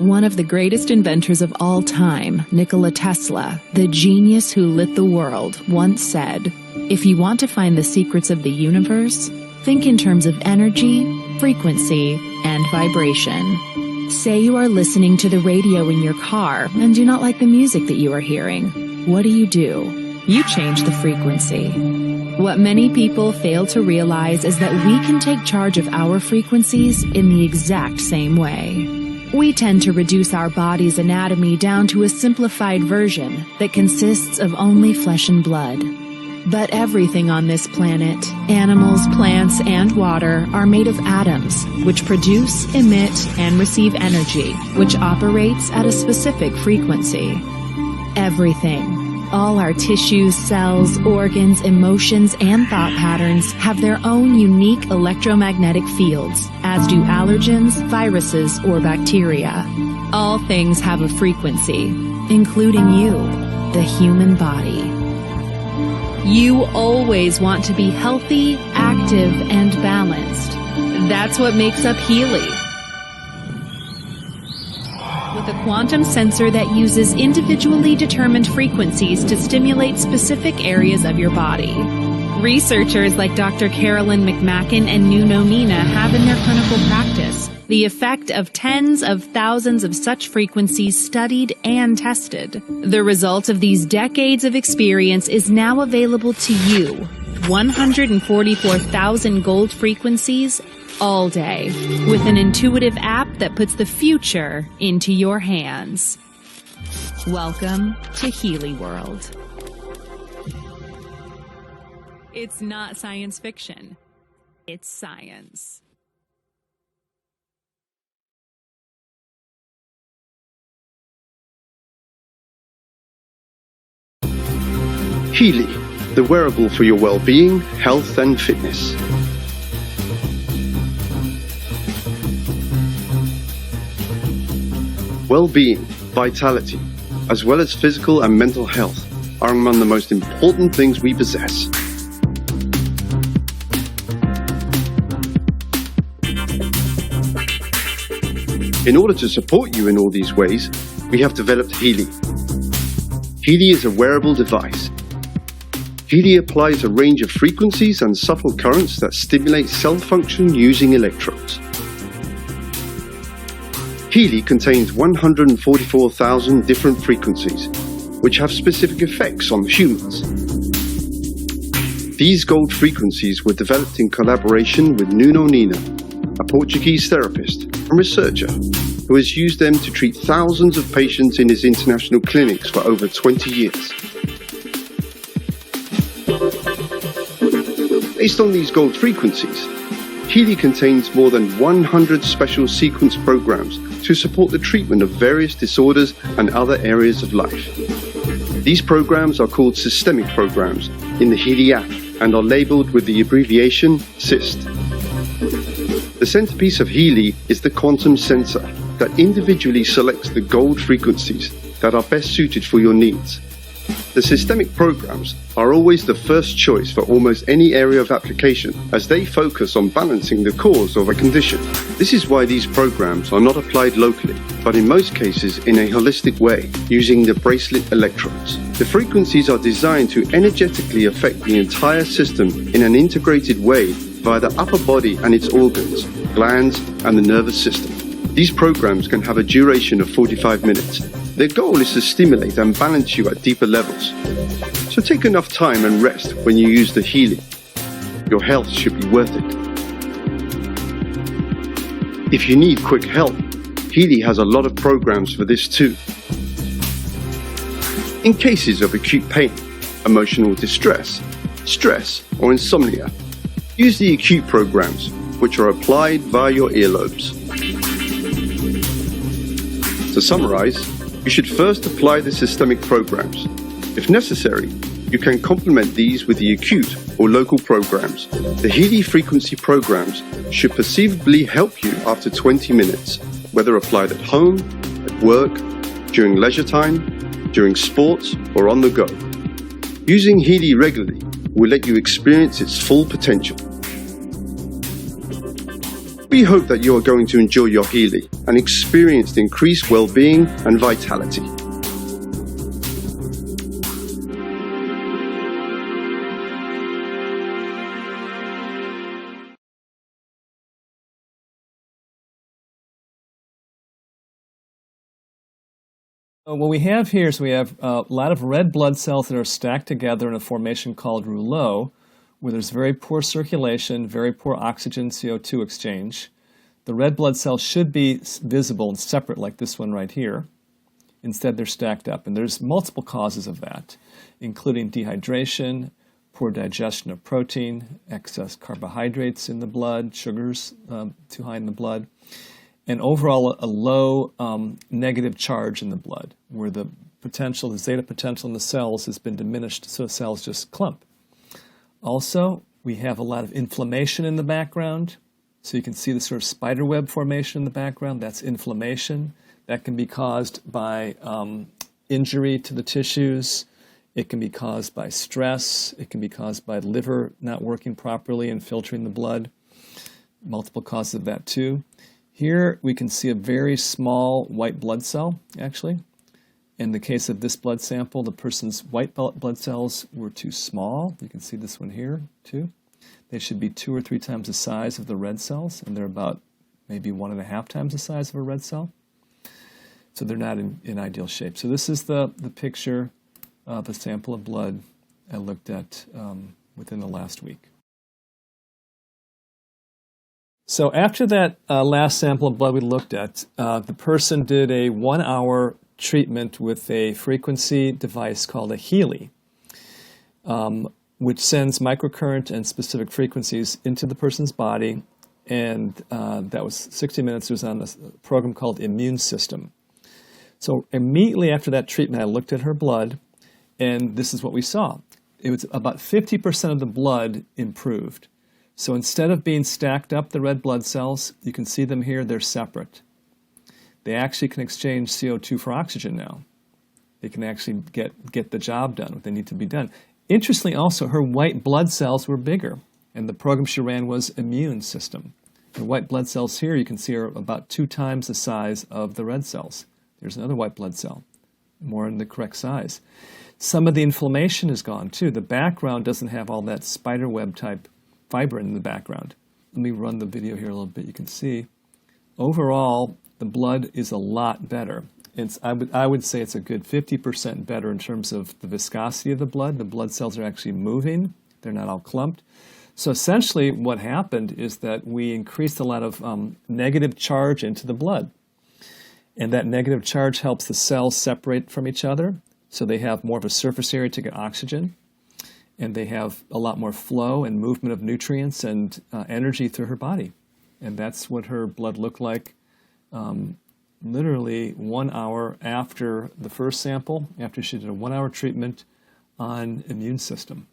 One of the greatest inventors of all time, Nikola Tesla, the genius who lit the world, once said, "If you want to find the secrets of the universe, think in terms of energy, frequency, and vibration." Say you are listening to the radio in your car and do not like the music that you are hearing. What do? You change the frequency. What many people fail to realize is that we can take charge of our frequencies in the exact same way. We tend to reduce our body's anatomy down to a simplified version that consists of only flesh and blood. But everything on this planet, animals, plants, and water, are made of atoms, which produce, emit, and receive energy, which operates at a specific frequency. Everything. All our tissues, cells, organs, emotions, and thought patterns have their own unique electromagnetic fields, as do allergens, viruses, or bacteria. All things have a frequency, including you, the human body. You always want to be healthy, active, and balanced. That's what makes up Healy. With a quantum sensor that uses individually determined frequencies to stimulate specific areas of your body. Researchers like Dr. Carolyn McMacken and Nuno Nina have in their clinical practice the effect of tens of thousands of such frequencies studied and tested. The result of these decades of experience is now available to you, 144,000 gold frequencies all day, with an intuitive app that puts the future into your hands. Welcome to Healy World. It's not science fiction. It's science. Healy, the wearable for your well-being, health and fitness. Well-being, vitality, as well as physical and mental health are among the most important things we possess. In order to support you in all these ways, we have developed Healy. Healy is a wearable device. Healy applies a range of frequencies and subtle currents that stimulate cell function using electrodes. Healy contains 144,000 different frequencies, which have specific effects on humans. These gold frequencies were developed in collaboration with Nuno Nina, a Portuguese therapist and researcher who has used them to treat thousands of patients in his international clinics for over 20 years. Based on these gold frequencies, Healy contains more than 100 special sequence programs to support the treatment of various disorders and other areas of life. These programs are called systemic programs in the Healy app and are labeled with the abbreviation SYST. The centerpiece of Healy is the quantum sensor that individually selects the gold frequencies that are best suited for your needs. The systemic programs are always the first choice for almost any area of application, as they focus on balancing the cause of a condition. This is why these programs are not applied locally, but in most cases in a holistic way, using the bracelet electrodes. The frequencies are designed to energetically affect the entire system in an integrated way via the upper body and its organs, glands, and the nervous system. These programs can have a duration of 45 minutes. Their goal is to stimulate and balance you at deeper levels. So take enough time and rest when you use the Healy. Your health should be worth it. If you need quick help, Healy has a lot of programs for this too. In cases of acute pain, emotional distress, stress, or insomnia, use the acute programs, which are applied via your earlobes. To summarize, you should first apply the systemic programs. If necessary, you can complement these with the acute or local programs. The Healy frequency programs should perceivably help you after 20 minutes, whether applied at home, at work, during leisure time, during sports, or on the go. Using Healy regularly will let you experience its full potential. We hope that you are going to enjoy your Healy and experience increased well-being and vitality. What we have here is we have a lot of red blood cells that are stacked together in a formation called rouleau, where there's very poor circulation, very poor oxygen CO2 exchange. The red blood cells should be visible and separate like this one right here. Instead, they're stacked up, and there's multiple causes of that, including dehydration, poor digestion of protein, excess carbohydrates in the blood, sugars too high in the blood, and overall a low negative charge in the blood, where the potential, the zeta potential in the cells has been diminished, so cells just clump. Also, we have a lot of inflammation in the background. So you can see the sort of spider web formation in the background. That's inflammation. That can be caused by injury to the tissues. It can be caused by stress. It can be caused by liver not working properly and filtering the blood. Multiple causes of that too. Here we can see a very small white blood cell, actually. In the case of this blood sample, the person's white blood cells were too small. You can see this one here, too. They should be 2 or 3 times the size of the red cells, and they're about maybe 1.5 times the size of a red cell. So they're not in ideal shape. So this is the picture of a sample of blood I looked at within the last week. So after that last sample of blood we looked at, the person did a 1-hour treatment with a frequency device called a Healy, which sends microcurrent and specific frequencies into the person's body, and that was 60 minutes. It was on a program called Immune System. So immediately after that treatment, I looked at her blood, and this is what we saw. It was about 50% of the blood improved. So instead of being stacked up, the red blood cells, you can see them here, they're separate. They actually can exchange CO2 for oxygen now. They can actually get the job done, what they need to be done. Interestingly also, her white blood cells were bigger, and the program she ran was Immune System. The white blood cells here, you can see, are about 2 times the size of the red cells. There's another white blood cell, more in the correct size. Some of the inflammation is gone too. The background doesn't have all that spider web type fibrin in the background. Let me run the video here a little bit. You can see, overall, the blood is a lot better. I would say it's a good 50% better in terms of the viscosity of the blood. The blood cells are actually moving. They're not all clumped. So essentially what happened is that we increased a lot of negative charge into the blood. And that negative charge helps the cells separate from each other, so they have more of a surface area to get oxygen. And they have a lot more flow and movement of nutrients and energy through her body. And that's what her blood looked like literally 1 hour after the first sample, after she did a 1-hour treatment on Immune System.